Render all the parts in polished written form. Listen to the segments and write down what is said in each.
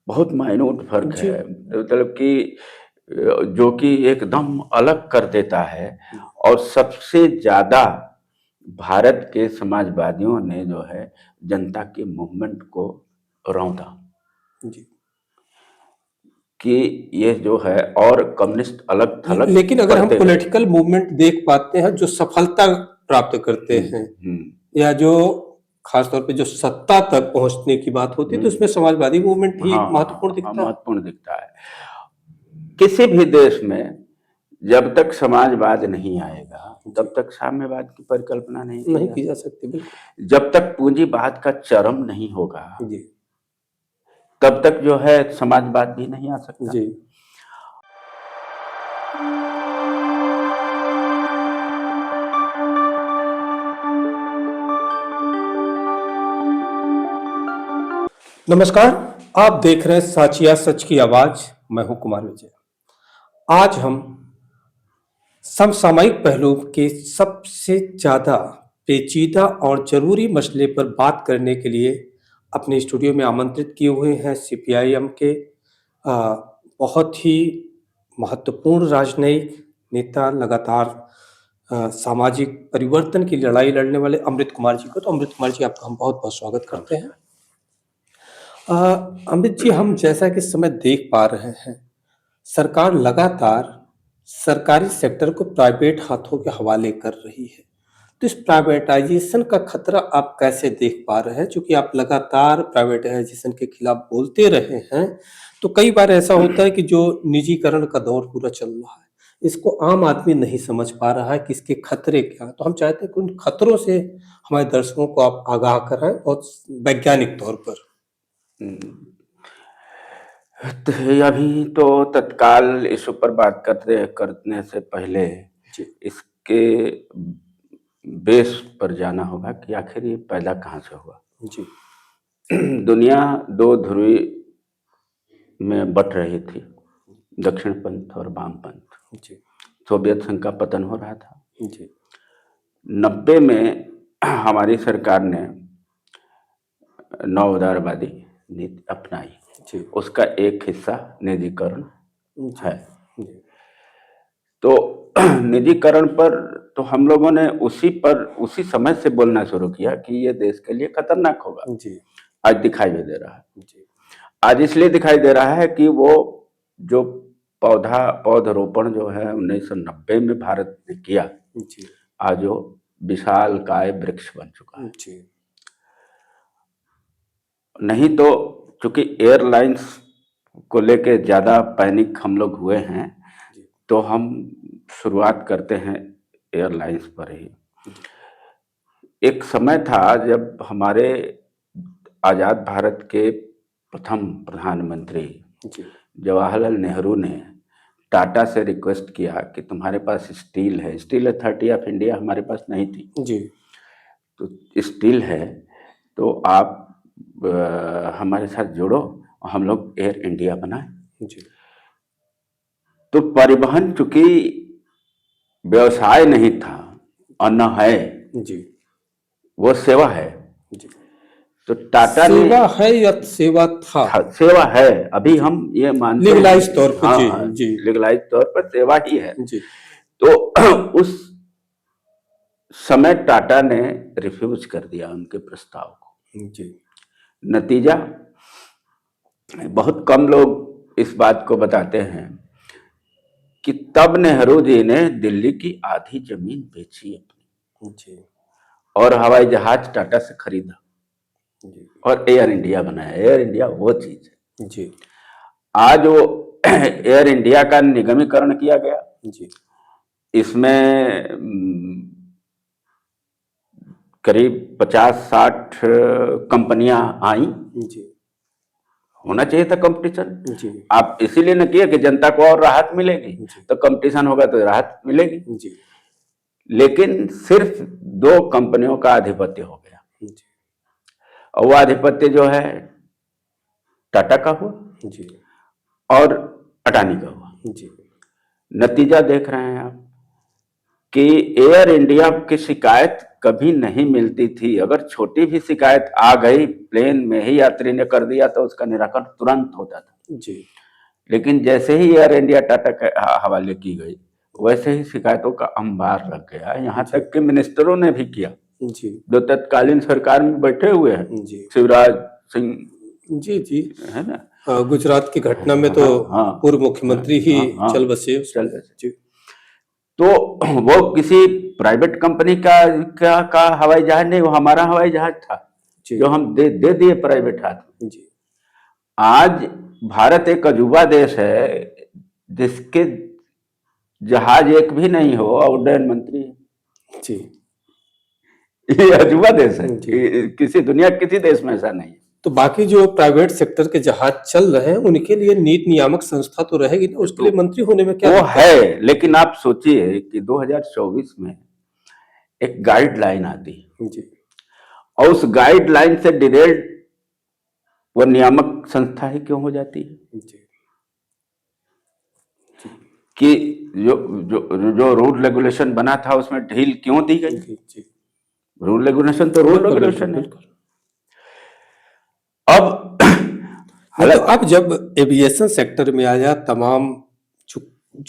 बहुत माइन्यूट फर्क जी। है, मतलब कि जो कि एकदम अलग कर देता है। और सबसे ज्यादा भारत के समाजवादियों ने जो है जनता के मूवमेंट को रौंदा जी। कि ये जो है, और कम्युनिस्ट अलग थलग लेकिन अगर हम करते गए। पॉलिटिकल मूवमेंट देख पाते हैं जो सफलता प्राप्त करते हैं, हम्म, या जो खासतौर पे जो सत्ता तक पहुंचने की बात होती है, तो उसमें समाजवादी मूवमेंट ही हाँ महत्वपूर्ण हाँ, दिखता है। महत्वपूर्ण दिखता है। किसी भी देश में जब तक समाजवाद नहीं आएगा जी। तब तक साम्यवाद की परिकल्पना नहीं की नहीं जा की जा सकती। सकती, बिल्कुल। जब तक पूंजीवाद का चरम नहीं होगा जी। तब तक जो है समाजवाद भी नहीं आ सकता। जी। नमस्कार, आप देख रहे हैं साचिया सच की आवाज। मैं हूं कुमार विजय। आज हम समसामयिक पहलू के सबसे ज्यादा पेचीदा और जरूरी मसले पर बात करने के लिए अपने स्टूडियो में आमंत्रित किए हुए हैं सीपीआईएम के बहुत ही महत्वपूर्ण राजनयिक नेता, लगातार सामाजिक परिवर्तन की लड़ाई लड़ने वाले अमृत कुमार जी को। तो अमृत कुमार जी, आपका हम बहुत बहुत स्वागत करते हैं। अमित जी, हम जैसा कि इस समय देख पा रहे हैं, सरकार लगातार सरकारी सेक्टर को प्राइवेट हाथों के हवाले कर रही है। तो इस प्राइवेटाइजेशन का खतरा आप कैसे देख पा रहे हैं? चूंकि आप लगातार प्राइवेटाइजेशन के खिलाफ बोलते रहे हैं, तो कई बार ऐसा होता है कि जो निजीकरण का दौर पूरा चल रहा है, इसको आम आदमी नहीं समझ पा रहा है कि इसके खतरे क्या हैं। तो हम चाहते हैं कि उन खतरों से हमारे दर्शकों को आप आगाह कराएं, बहुत वैज्ञानिक तौर पर। तो अभी तो तत्काल इस ऊपर बात करने से पहले जी। इसके बेस पर जाना होगा कि आखिर ये पैदा कहाँ से हुआ। जी। दुनिया दो ध्रुवी में बट रही थी, दक्षिण पंथ और वाम पंथ। जी। सोवियत संघ का पतन हो रहा था। जी। 90 में हमारी सरकार ने नव उदारवादी नीति अपनाई। जी। उसका एक हिस्सा निजीकरण जी। है। जी। तो निजीकरण पर तो हम लोगों ने उसी समय से बोलना शुरू किया कि ये देश के लिए खतरनाक होगा। जी। आज दिखाई भी दे रहा है। जी। आज इसलिए दिखाई दे रहा है कि वो जो पौधरोपण जो है 1990 में भारत ने किया, जी। आज वो विशाल काय वृक्ष बन चुका है। जी। नहीं तो चूंकि एयरलाइंस को लेके ज्यादा पैनिक हम लोग हुए हैं, जी। तो हम शुरुआत करते हैं एयरलाइंस पर ही। जी। एक समय था जब हमारे आजाद भारत के प्रथम प्रधानमंत्री जी। जवाहरलाल नेहरू ने टाटा से रिक्वेस्ट किया कि तुम्हारे पास स्टील अथॉरिटी ऑफ इंडिया हमारे पास नहीं थी, जी। तो स्टील है, तो आप हमारे साथ जुड़ो और हम लोग एयर इंडिया बनाए। जी। तो परिवहन चूंकि व्यवसाय नहीं था और न है, जी। वो सेवा है। जी। तो टाटा ने सेवा है या सेवा था? सेवा है, अभी जी। हम ये मानते हैं लीगलाइज कि तौर पर। हाँ जी। हाँ, जी। लीगलाइज तौर पर सेवा ही है। जी। तो उस समय टाटा ने रिफ्यूज कर दिया उनके प्रस्ताव को। जी। नतीजा, बहुत कम लोग इस बात को बताते हैं कि तब नेहरू जी ने दिल्ली की आधी जमीन बेची अपनी जी। और हवाई जहाज टाटा से खरीदा जी। और एयर इंडिया बनाया। एयर इंडिया वो चीज है। जी। आज वो एयर इंडिया का निगमीकरण किया गया। जी। इसमें करीब 50-60 कंपनियां आई। जी। होना चाहिए था कंपटीशन। जी। आप इसीलिए न किए कि जनता को और राहत मिलेगी, जी। तो कंपटीशन होगा तो राहत मिलेगी। जी। लेकिन सिर्फ दो कंपनियों का आधिपत्य हो गया, जी। और वो आधिपत्य जो है टाटा का हुआ जी। और अडानी का हुआ। जी। नतीजा देख रहे हैं आप कि एयर इंडिया की शिकायत कभी नहीं मिलती थी। अगर छोटी भी शिकायत आ गई, प्लेन में ही यात्री ने कर दिया, तो उसका निराकरण तुरंत होता था। जी लेकिन जैसे ही एयर इंडिया टाटा के हवाले की गई, वैसे ही शिकायतों का अंबार लग गया। यहाँ जी तक कि मिनिस्टरों ने भी किया, जी जो तत्कालीन सरकार में बैठे हुए हैं, जी शिवराज सिंह, जी जी है ना। गुजरात की घटना में तो हाँ हाँ पूर्व हाँ मुख्यमंत्री ही हाँ हाँ, चल बसे चल उसमें। बसे। जी तो वो किसी प्राइवेट कंपनी का हवाई जहाज नहीं, वो हमारा हवाई जहाज था, जी जो हम दे दिए प्राइवेट हाथ में। जी आज भारत एक अजूबा देश है, जिसके जहाज एक भी नहीं हो और उड्डयन मंत्री है। जी ये अजूबा देश है, जी किसी दुनिया के किसी देश में ऐसा नहीं है। तो बाकी जो प्राइवेट सेक्टर के जहाज चल रहे हैं उनके लिए नीति नियामक संस्था तो रहेगी ना, उसके तो लिए मंत्री होने में क्या वो दिक्कत है, लेकिन आप सोचिए कि 2024 में एक गाइडलाइन आती है, है? जी और उस गाइडलाइन से डिरेल्ड वो नियामक संस्था ही क्यों हो जाती है? जी कि जो जो जो रूल रेगुलेशन बना था उसमें ढील क्यों दी गई? जी जी रूल रेगुलेशन तो रूल बिल्कुल बिल्कुल रेगुलेशन है। बिल्कुल। अब नहीं तो हालांकि अब जब एविएशन सेक्टर में आया तमाम जो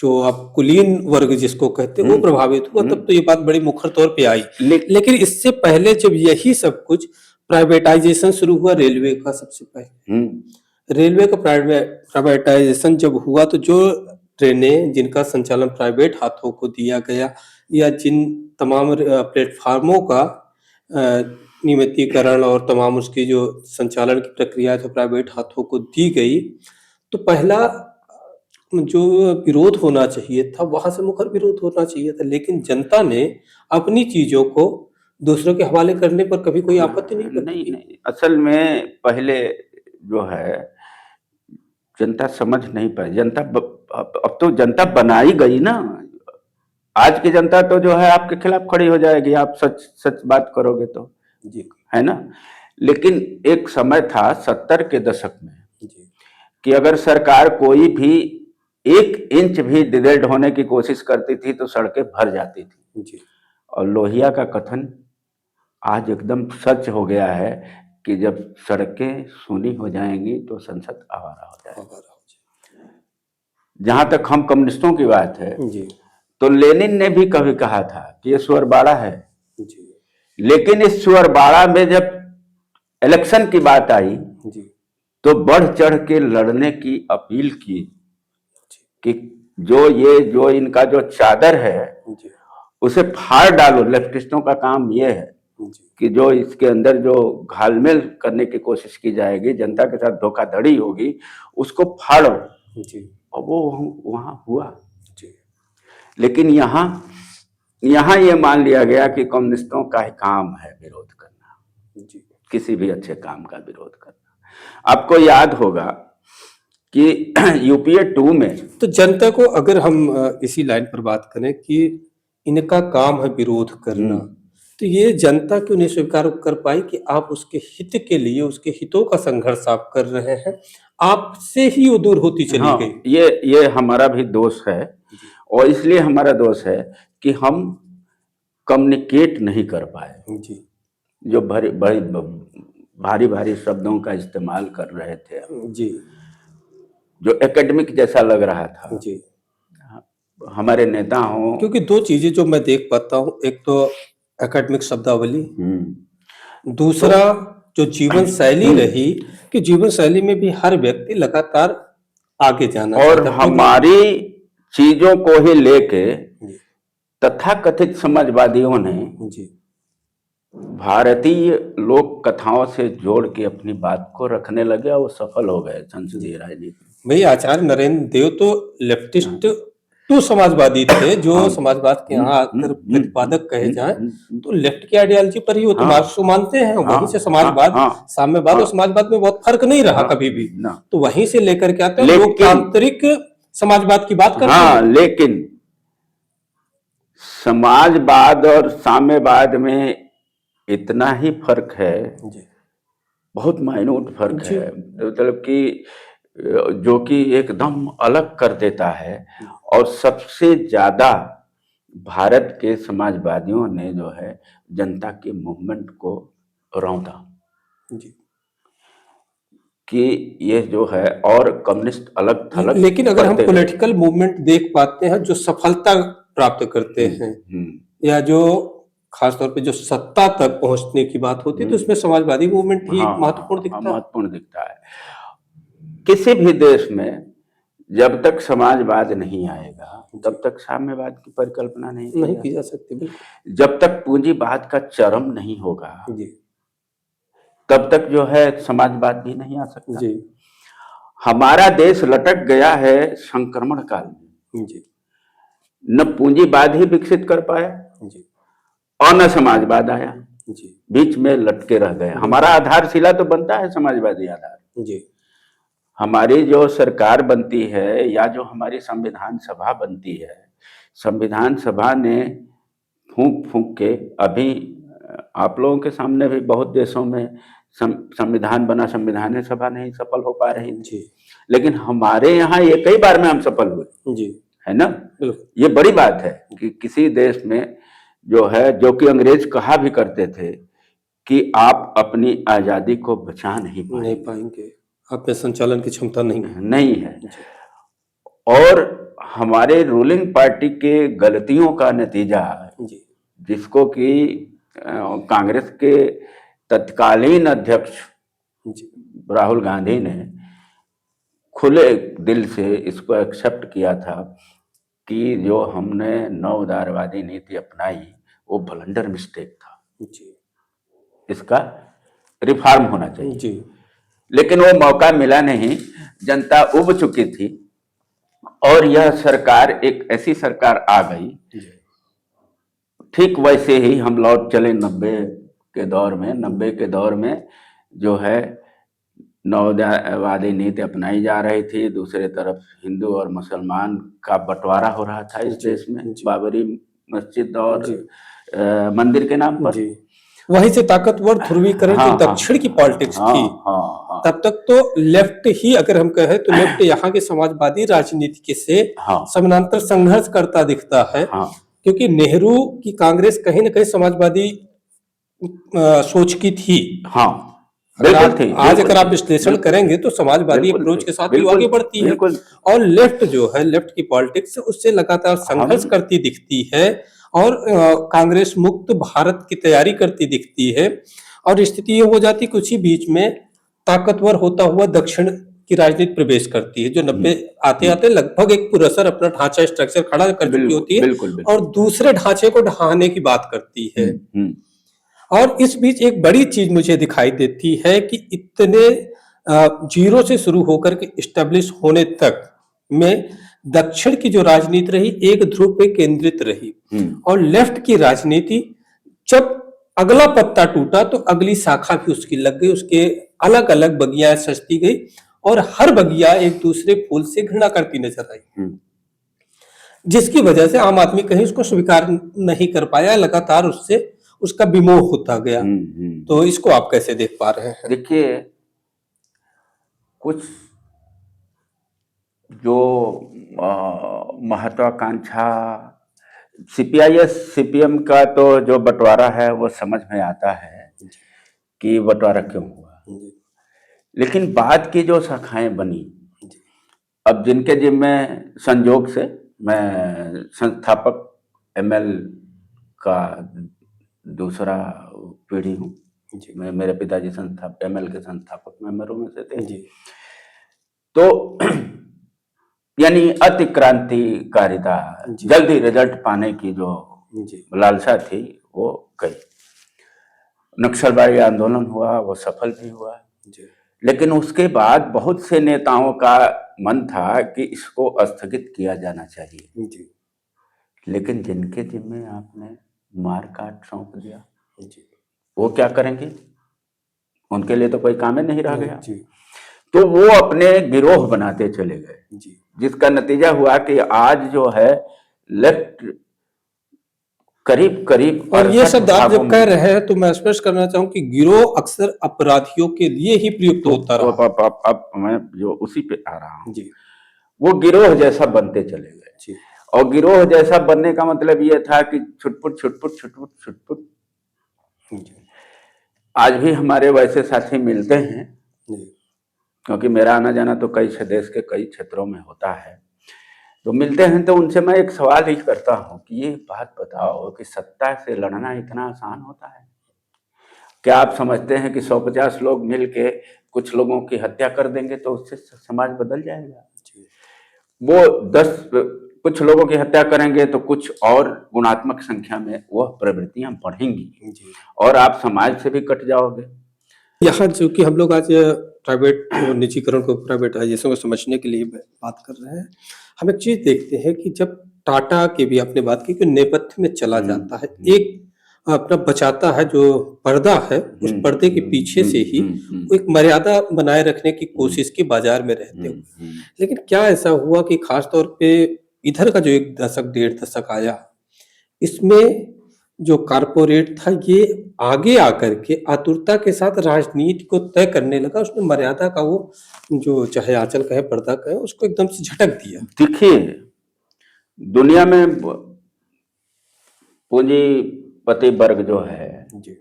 जो आप कुलीन वर्ग जिसको कहते हैं वो प्रभावित हुआ, तब तो ये बात बड़ी मुखर तौर पे आई। ले- लेकिन इससे पहले जब यही सब कुछ प्राइवेटाइजेशन शुरू हुआ रेलवे का, सबसे पहले रेलवे का प्राइवेटाइजेशन जब हुआ तो जो ट्रेनें जिनका संचालन प्राइवेट हाथों को दिया गया या जिन तमाम प्लेटफार्मों का नियमितीकरण और तमाम उसकी जो संचालन की प्रक्रिया है जो प्राइवेट हाथों को दी गई, तो पहला जो विरोध होना चाहिए था वहां से मुखर विरोध होना चाहिए था, लेकिन जनता ने अपनी चीजों को दूसरों के हवाले करने पर कभी कोई आपत्ति नहीं नहीं प्रकट की। नहीं, असल में पहले जो है जनता समझ नहीं पाई। अब तो जनता बनाई गई ना। आज की जनता तो जो है आपके खिलाफ खड़ी हो जाएगी, आप सच सच बात करोगे तो, जी है ना। लेकिन एक समय था 70 के दशक में जी कि अगर सरकार कोई भी 1 इंच भी डिग्रेड होने की कोशिश करती थी तो सड़कें भर जाती थी। जी और लोहिया का कथन आज एकदम सच हो गया है कि जब सड़कें सूनी हो जाएंगी तो संसद आवारा हो जाएगी। आभार हो जहां तक हम कम्युनिस्टों की बात है, जी तो लेनिन ने भी कभी कहा था कि ये सुअरबाड़ा है। जी लेकिन इस सुअरबाड़ा में जब इलेक्शन की बात आई जी तो बढ़ चढ़ के लड़ने की अपील की जी कि जो इनका जो चादर है जी उसे फाड़ डालो। लेफ्टिस्टों का काम ये है जी कि जो इसके अंदर जो घालमेल करने की कोशिश की जाएगी, जनता के साथ धोखाधड़ी होगी, उसको फाड़ो। जी और वो वहां हुआ। जी लेकिन यहाँ यहाँ ये मान लिया गया कि कम्युनिस्टों का ही काम है विरोध करना, जी किसी भी अच्छे काम का विरोध करना। आपको याद होगा कि यूपीए 2 में तो जनता को अगर हम इसी लाइन पर बात करें कि इनका काम है विरोध करना, तो ये जनता क्यों नहीं स्वीकार कर पाई कि आप उसके हित के लिए उसके हितों का संघर्ष आप कर रहे हैं, आपसे ही वो दूर होती चली हाँ, गई। ये हमारा भी दोष है। जी और इसलिए हमारा दोष है कि हम कम्युनिकेट नहीं कर पाए। जी जो भारी भारी शब्दों का इस्तेमाल कर रहे थे, जी जो एकेडमिक जैसा लग रहा था, जी हमारे नेता हों। क्योंकि दो चीजें जो मैं देख पाता हूँ, एक तो एकेडमिक शब्दावली, तो दूसरा जो जीवन शैली रही कि जीवन शैली में भी हर व्यक्ति लगातार आगे जाना और चाहता है, क्योंकि हमारी चीजों को ही लेके जी तथाकथित समाजवादियों ने जी भारतीय लोक कथाओं से जोड़ के अपनी बात को रखने लगे और वो सफल हो गए जी संसदीय राजनीति भाई आचार्य नरेंद्र देव तो लेफ्टिस्ट टू समाजवादी थे, में। जो हाँ। समाजवाद के यहाँ आकर प्रतिपादक कहे जाएं तो लेफ्ट की आइडियोलॉजी पर ही वो तो हाँ मार्क्स को मानते हैं, हाँ वहीं से हाँ समाजवाद हाँ साम्यवाद हाँ और समाजवाद में बहुत फर्क नहीं रहा हाँ कभी भी, ना। तो वहीं से लेकर के आते हैं, लेकिन लोकतांत्रिक समाजवाद की बात करते हाँ, हैं। लेकिन समाजवाद और साम्यवाद में इतना ही फर्क है, जी बहुत माइन्यूट फर्क जी है, मतलब कि जो कि एकदम अलग कर देता है। और सबसे ज्यादा भारत के समाजवादियों ने जो है जनता के मूवमेंट को रौंदा जी। कि ये जो है और कम्युनिस्ट अलग थलग लेकिन अगर हम करते गए। पॉलिटिकल मूवमेंट देख पाते हैं जो सफलता प्राप्त करते हैं या जो खासतौर पे जो सत्ता तक पहुंचने की बात होती है तो उसमें समाजवादी मूवमेंट ही महत्वपूर्ण दिखता है। महत्वपूर्ण दिखता है। किसी भी देश में जब तक समाजवाद नहीं आएगा तब तक साम्यवाद की परिकल्पना नहीं की जा सकती। बिल्कुल। जब तक पूंजीवाद का चरम नहीं होगा जी। तब तक जो है समाजवाद भी नहीं आ सकता। जी। हमारा देश लटक गया है संक्रमण काल में। जी। न पूंजीवाद ही विकसित कर पाया जी। और न समाजवाद आया। जी। बीच में लटके रह गए। हमारा आधारशिला तो बनता है समाजवादी आधार। जी। हमारी जो सरकार बनती है या जो हमारी संविधान सभा बनती है, संविधान सभा ने फूंक फूंक के अभी आप लोगों के सामने भी बहुत देशों में संविधान बना, संविधान सभा नहीं सफल हो पा रही थी, लेकिन हमारे यहाँ ये कई बार में हम सफल हुए। जी। है ना? ये बड़ी बात है कि किसी देश में जो है, जो कि अंग्रेज कहा भी करते थे कि आप अपनी आजादी को बचा नहीं पाएंगे, आप में संचालन की क्षमता नहीं है। और हमारे रूलिंग पार्टी के गलतियों का नतीजा जिसको कि कांग्रेस के तत्कालीन अध्यक्ष राहुल गांधी ने खुले दिल से इसको एक्सेप्ट किया था कि जो हमने नव उदारवादी नीति अपनाई वो ब्लंडर मिस्टेक था, इसका रिफॉर्म होना चाहिए। लेकिन वो मौका मिला नहीं, जनता उब चुकी थी और यह सरकार एक ऐसी सरकार आ गई। ठीक वैसे ही हम लौट चले 90 के दौर में जो है नवोदायवादी नीति अपनाई जा रही थी। दूसरे तरफ हिंदू और मुसलमान का बंटवारा हो रहा था इस देश में, बाबरी मस्जिद और मंदिर के नाम पर। वहीं से ताकतवर ध्रुवीकरण जो दक्षिण की पॉलिटिक्स थी, तब तक तो लेफ्ट ही, अगर हम कहें तो लेफ्ट यहाँ के समाजवादी राजनीति से समानांतर संघर्ष करता दिखता है, क्योंकि नेहरू की कांग्रेस कहीं न कहीं समाजवादी सोच की थी। आज अगर आप विश्लेषण करेंगे तो समाजवादी अप्रोच के साथ ही आगे बढ़ती है और लेफ्ट जो है, लेफ्ट की पॉलिटिक्स उससे लगातार संघर्ष करती दिखती है और कांग्रेस मुक्त भारत की तैयारी करती दिखती है। और स्थिति ये हो जाती कुछ ही बीच में ताकतवर होता हुआ दक्षिण की राजनीति प्रवेश करती है, जो 90 आते आते लगभग एक पुरस्कार अपना ढांचा स्ट्रक्चर खड़ा कर चुकी होती है और दूसरे ढांचे को ढहाने की बात करती है। और इस बीच एक बड़ी चीज मुझे दिखाई देती है कि इतने जीरो से शुरू होकर के इस्टेब्लिश होने तक में दक्षिण की जो राजनीति रही एक ध्रुव पे केंद्रित रही और लेफ्ट की राजनीति जब अगला पत्ता टूटा तो अगली शाखा भी उसकी लग गई, उसके अलग अलग बगियां सजती गई और हर बगिया एक दूसरे फूल से घृणा करती नजर आई, जिसकी वजह से आम आदमी कहीं उसको स्वीकार नहीं कर पाया, लगातार उससे उसका विमोह होता गया। तो इसको आप कैसे देख पा रहे हैं? देखिए, कुछ जो महत्वाकांक्षा सीपीआईएस सीपीएम का तो जो बंटवारा है वो समझ में आता है कि बंटवारा क्यों हुआ, लेकिन बाद की जो शाखाएं बनी, अब जिनके जिम्मे संजोग से मैं संस्थापक एमएल का दूसरा पीढ़ी हूँ, मैं मेरे पिताजी एमएल के संस्थापक मेंबरों में से थे। तो यानी अति क्रांतिकारिता, जल्दी रिजल्ट पाने की जो लालसा थी वो गई। नक्सलवादी आंदोलन हुआ, वो सफल भी हुआ, लेकिन उसके बाद बहुत से नेताओं का मन था कि इसको स्थगित किया जाना चाहिए, लेकिन जिनके जिम्मे आपने मार काट सौंप दिया वो क्या करेंगे? उनके लिए तो कोई काम ही नहीं रह गया। तो वो अपने गिरोह बनाते चले गए, जिसका नतीजा हुआ कि आज जो है लेफ्ट करीब करीब। और ये शब्द आप जब कह रहे हैं तो मैं स्पष्ट करना चाहूँ कि गिरोह अक्सर अपराधियों के लिए ही प्रयुक्त होता रहा। अब मैं जो उसी पे आ रहा हूँ, वो गिरोह जैसा बनते चले गए और गिरोह जैसा बनने का मतलब ये था कि छुटपुट छुटपुट छुटपुट छुटपुट। जी। आज भी हमारे वैसे साथी मिलते हैं, जी। क्योंकि मेरा आना जाना तो कई देश के कई क्षेत्रों में होता है। तो मिलते हैं तो उनसे मैं एक सवाल ही करता हूँ कि ये बात बताओ कि सत्ता से लड़ना इतना आसान होता है? क्या आप समझते हैं कि 150 लोग मिल के कुछ लोगों की हत्या कर देंगे तो उससे समाज बदल जाएगा? जी। वो 10 कुछ लोगों की हत्या करेंगे तो कुछ और गुणात्मक संख्या में वह प्रवृत्तियां बढ़ेंगी जी। और आप समाज से भी कट जाओगे। यहाँ चूंकि हम लोग आज प्राइवेट और निजीकरण को, प्राइवेटाइजेशन को समझने के लिए बात कर रहे हैं, हम एक चीज देखते हैं कि जब टाटा की भी आपने बात की कि नेपथ्य में चला जाता है, एक अपना बचाता है जो पर्दा है, उस पर्दे के पीछे से ही वो एक मर्यादा बनाए रखने की कोशिश की बाजार में रहते हुए। लेकिन क्या ऐसा हुआ कि खास तौर पे इधर का जो एक दशक डेढ़ दशक आया, इसमें जो कारपोरेट था ये आगे आकर के आतुरता के साथ राजनीति को तय करने लगा। उसने मर्यादा का वो जो चाहे आंचल कहे पर्दा कहे उसको एकदम से झटक दिया। देखिए, दुनिया में पूंजीपति वर्ग जो है जी।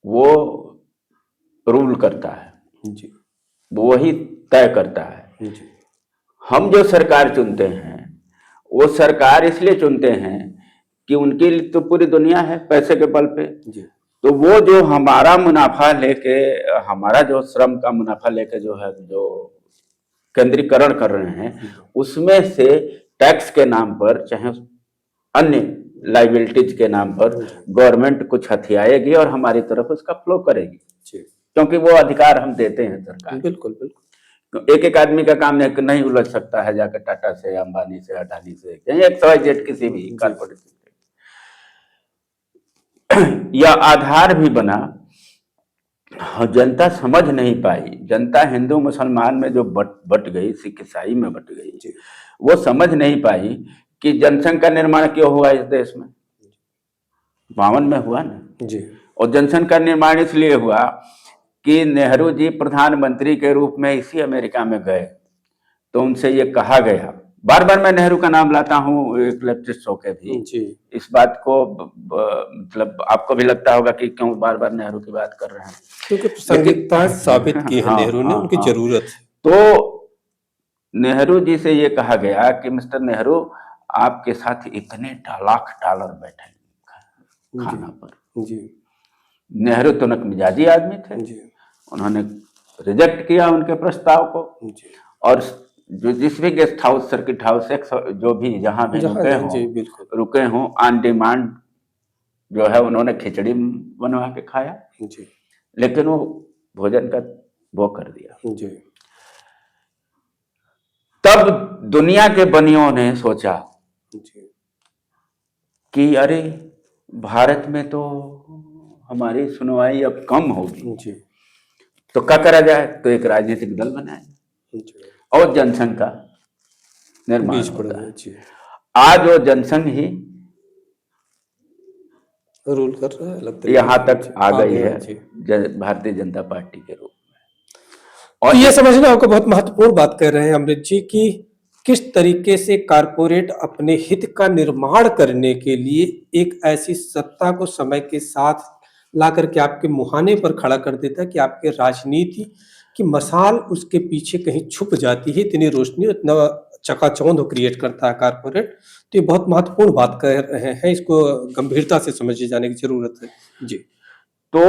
वो रूल करता है, जी। वही तय करता है। जी। हम जो सरकार चुनते हैं वो सरकार इसलिए चुनते हैं कि उनके लिए तो पूरी दुनिया है पैसे के बल पे। जी। तो वो जो हमारा मुनाफा लेके, हमारा जो श्रम का मुनाफा लेके जो है जो केंद्रीकरण कर रहे हैं, उसमें से टैक्स के नाम पर चाहे अन्य लाइबिलिटीज के नाम पर गवर्नमेंट कुछ हथियाएगी और हमारी तरफ उसका फ्लो करेगी, क्योंकि वो अधिकार हम देते हैं सरकार। बिल्कुल बिल्कुल। तो एक एक आदमी का काम नहीं उलझ सकता है जाकर टाटा से, अंबानी से, अडानी से, कहीं XYZ किसी भी कारपोरेट से। यह आधार भी बना, जनता समझ नहीं पाई। जनता हिंदू मुसलमान में जो बट गई, सिख ईसाई में बट गई, वो समझ नहीं पाई कि जनसंघ का निर्माण क्यों हुआ इस देश में। 52 में हुआ ना जी। और जनसंघ का निर्माण इसलिए हुआ कि नेहरू जी प्रधानमंत्री के रूप में इसी अमेरिका में गए तो उनसे ये कहा गया, बार बार मैं नेहरू का नाम लाता हूँ एक लेफ्टिस्ट होके भी जी। इस बात को मतलब आपको भी लगता होगा कि क्यों बार बार नेहरू की बात कर रहे हैं, क्योंकि प्रासंगिकता साबित की है नेहरू ने, उनकी जरूरत है। तो नेहरू जी से ये कहा गया कि मिस्टर नेहरू आपके साथ इतने लाख डॉलर बैठे खाना पर। जी। नेहरू तो नकमिजाजी आदमी थे, उन्होंने रिजेक्ट किया उनके प्रस्ताव को। और जो जिस भी गेस्ट हाउस, सर्किट हाउस, जो भी जहां भी रुके हों ऑन डिमांड जो है उन्होंने खिचड़ी बनवा के खाया। लेकिन वो भोजन का वो कर दिया। तब दुनिया के बनियों ने सोचा कि अरे भारत में तो हमारी सुनवाई अब कम होगी, तो क्या करा जाए? तो एक राजनीतिक दल बनाया और जनसंघ का निर्माण होता है। आज वो जनसंघ ही रूल कर रहा है, लगता है यहाँ तक आ गई है भारतीय जनता पार्टी के रूप में। और ये समझना आपको बहुत महत्वपूर्ण बात कर रहे हैं अमृत जी कि किस तरीके से कारपोरेट अपने हित का निर्माण करने के लिए एक ऐसी सत्ता को समय के साथ ला करके आपके मुहाने पर खड़ा कर देता है कि आपके राजनीति की मसाल उसके पीछे कहीं छुप जाती है। इतनी रोशनी, इतना चकाचौंध क्रिएट करता है कारपोरेट। तो ये बहुत महत्वपूर्ण बात कर रहे हैं, इसको गंभीरता से समझे जाने की जरूरत है जी। तो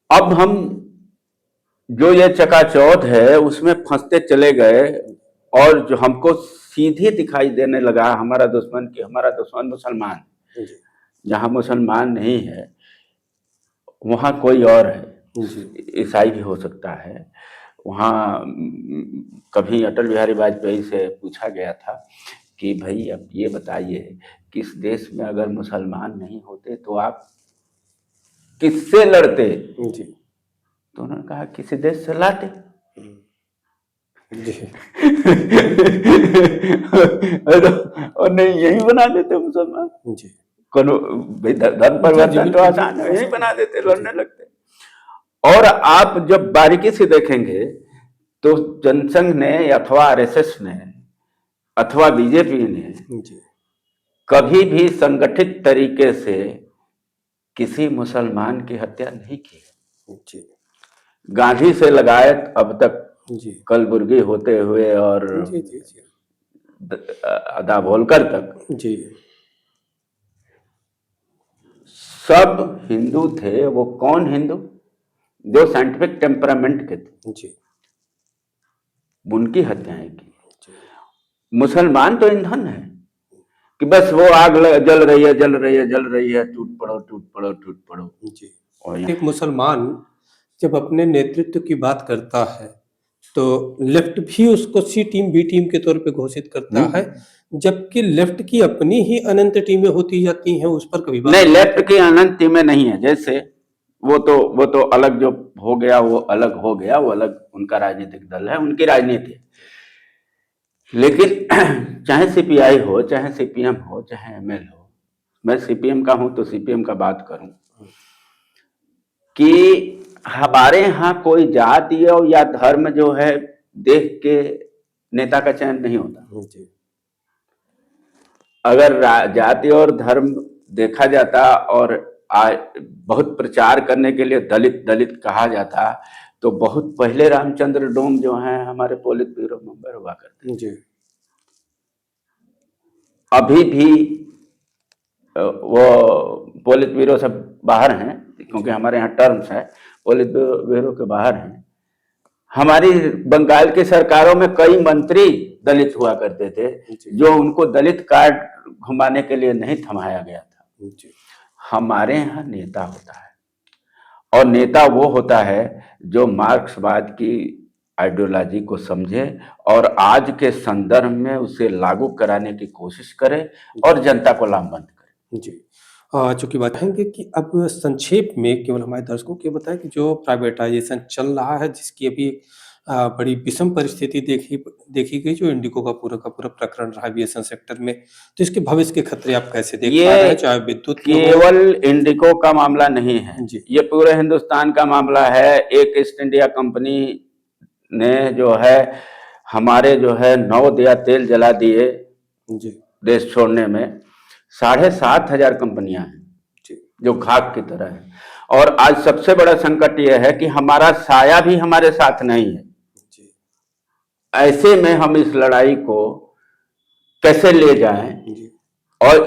अब हम जो ये चकाचौंध है उसमें फंसते चले गए और जो हमको सीधे दिखाई देने लगा हमारा दुश्मन कि हमारा दुश्मन मुसलमान। जहां मुसलमान नहीं है वहां कोई और है, ईसाई भी हो सकता है। वहाँ कभी अटल बिहारी वाजपेयी से पूछा गया था कि भाई अब ये बताइए कि इस देश में अगर मुसलमान नहीं होते तो आप किससे लड़ते? तो उन्होंने कहा किसी देश से लाते। और नहीं यही बना देते मुसलमान। धर्म परिवर्तन तो आसान है, यही बना देते, लड़ने लगते। और आप जब बारीकी से देखेंगे तो जनसंघ ने अथवा RSS ने अथवा बीजेपी ने जी कभी भी संगठित तरीके से किसी मुसलमान की हत्या नहीं की। जी गांधी से लगायत अब तक जी कलबुर्गी होते हुए और जी जी जी दाभोलकर तक जी सब हिंदू थे। वो कौन हिंदू? जो साइंटिफिक टेम्परामेंट के थे, जी उनकी हत्याएं की। जी मुसलमान तो ईंधन है कि बस वो आग जल रही है, जल रही है, जल रही है, टूट पड़ो, टूट पड़ो, टूट पड़ो। जी और एक मुसलमान जब अपने नेतृत्व की बात करता है तो लेफ्ट भी उसको सी टीम बी टीम के तौर पे घोषित करता है, जबकि लेफ्ट की अपनी ही अनंत टीमें होती जाती हैं, उस पर कभी बात नहीं, नहीं लेफ्ट करते। की अनंत टीमें नहीं है। जैसे वो तो अलग जो हो गया वो अलग हो गया, वो अलग उनका राजनीतिक दल है, उनकी राजनीति। लेकिन चाहे सीपीआई हो, चाहे सीपीएम हो, चाहे एमएल हो, मैं सीपीएम का हूं तो सीपीएम का बात करूं कि हमारे यहाँ कोई जाति या धर्म जो है देख के नेता का चयन नहीं होता। जी अगर जाति और धर्म देखा जाता और बहुत प्रचार करने के लिए दलित दलित कहा जाता तो बहुत पहले रामचंद्र डोम जो है हमारे पोलित ब्यूरो मेंबर हुआ करते। जी अभी भी वो पोलित ब्यूरो सब बाहर हैं क्योंकि जी हमारे यहाँ टर्म्स है, पोलित ब्यूरो के बाहर हैं। हमारी बंगाल की सरकारों में कई मंत्री दलित हुआ करते थे, जी जो उनको दलित कार्ड घुमाने के लिए नहीं थमाया गया था। जी हमारे यहाँ नेता होता है और नेता वो होता है जो मार्क्सवाद की आइडियोलॉजी को समझे और आज के संदर्भ में उसे लागू कराने की कोशिश करे और जनता को लामबंद करे। जी चूंकि बताएंगे कि अब संक्षेप में केवल हमारे दर्शकों को ये बताएं कि जो प्राइवेटाइजेशन चल रहा है, जिसकी अभी बड़ी विषम परिस्थिति देखी देखी गई, जो इंडिको का पूरा प्रकरण रहा एविएशन सेक्टर में, तो इसके भविष्य के खतरे आप कैसे देख पा रहे ये हैं, चाहे विद्युत में हो। केवल इंडिको का मामला नहीं है, जी ये पूरे हिंदुस्तान का मामला है। एक ईस्ट इंडिया कंपनी ने जो है हमारे जो है नवोदया तेल जला दिए जी देश छोड़ने में। 7,500 कंपनियां हैं जी जो खाक की तरह है। और आज सबसे बड़ा संकट यह है कि हमारा साया भी हमारे साथ नहीं है। जी ऐसे में हम इस लड़ाई को कैसे ले जाएं जी और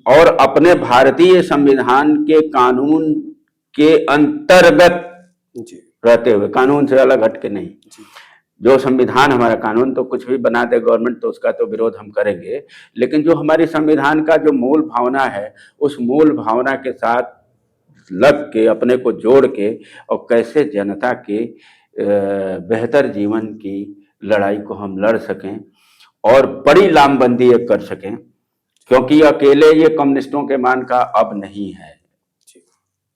और अपने भारतीय संविधान के कानून के अंतर्गत जी रहते हुए, कानून से अलग हट के नहीं। जी जो संविधान हमारा, कानून तो कुछ भी बना दे गवर्नमेंट तो उसका तो विरोध हम करेंगे, लेकिन जो हमारी संविधान का जो मूल भावना है उस मूल भावना के साथ लग के अपने को जोड़ के और कैसे जनता के बेहतर जीवन की लड़ाई को हम लड़ सकें और बड़ी लामबंदी एक कर सकें, क्योंकि अकेले ये कम्युनिस्टों के मान का अब नहीं है। जी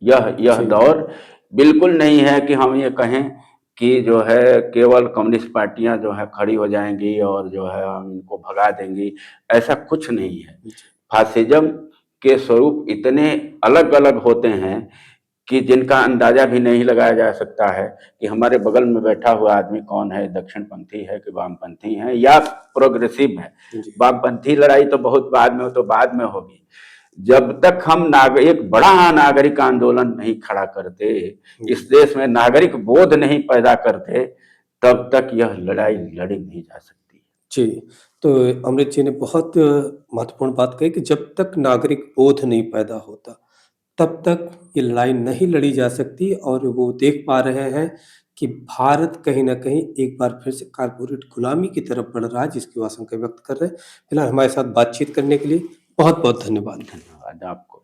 यह जी दौर बिल्कुल नहीं है कि हम ये कहें कि जो है केवल कम्युनिस्ट पार्टियां जो है खड़ी हो जाएंगी और जो है हम इनको भगा देंगी। ऐसा कुछ नहीं है। जी फासिज्म के स्वरूप इतने अलग अलग होते हैं कि जिनका अंदाजा भी नहीं लगाया जा सकता है कि हमारे बगल में बैठा हुआ आदमी कौन है, दक्षिणपंथी है कि वामपंथी है या प्रोग्रेसिव है। जी वामपंथी लड़ाई तो बहुत बाद में, तो बाद में होगी। जब तक हम एक बड़ा नागरिक आंदोलन नहीं खड़ा करते, इस देश में नागरिक बोध नहीं पैदा करते, तब तक यह लड़ाई लड़ी नहीं जा सकती। जी, तो अमृत जी ने बहुत महत्वपूर्ण बात कही कि जब तक नागरिक बोध नहीं पैदा होता, तब तक ये लड़ाई नहीं लड़ी जा सकती, और वो देख पा रहे हैं कि भारत कहीं न कहीं एक बार फिर से कारपोरेट गुलामी की तरफ बढ़ रहा है, जिसकी वो आशंका व्यक्त कर रहे हैं। फिलहाल हमारे साथ बातचीत करने के लिए बहुत-बहुत धन्यवाद। धन्यवाद आपको।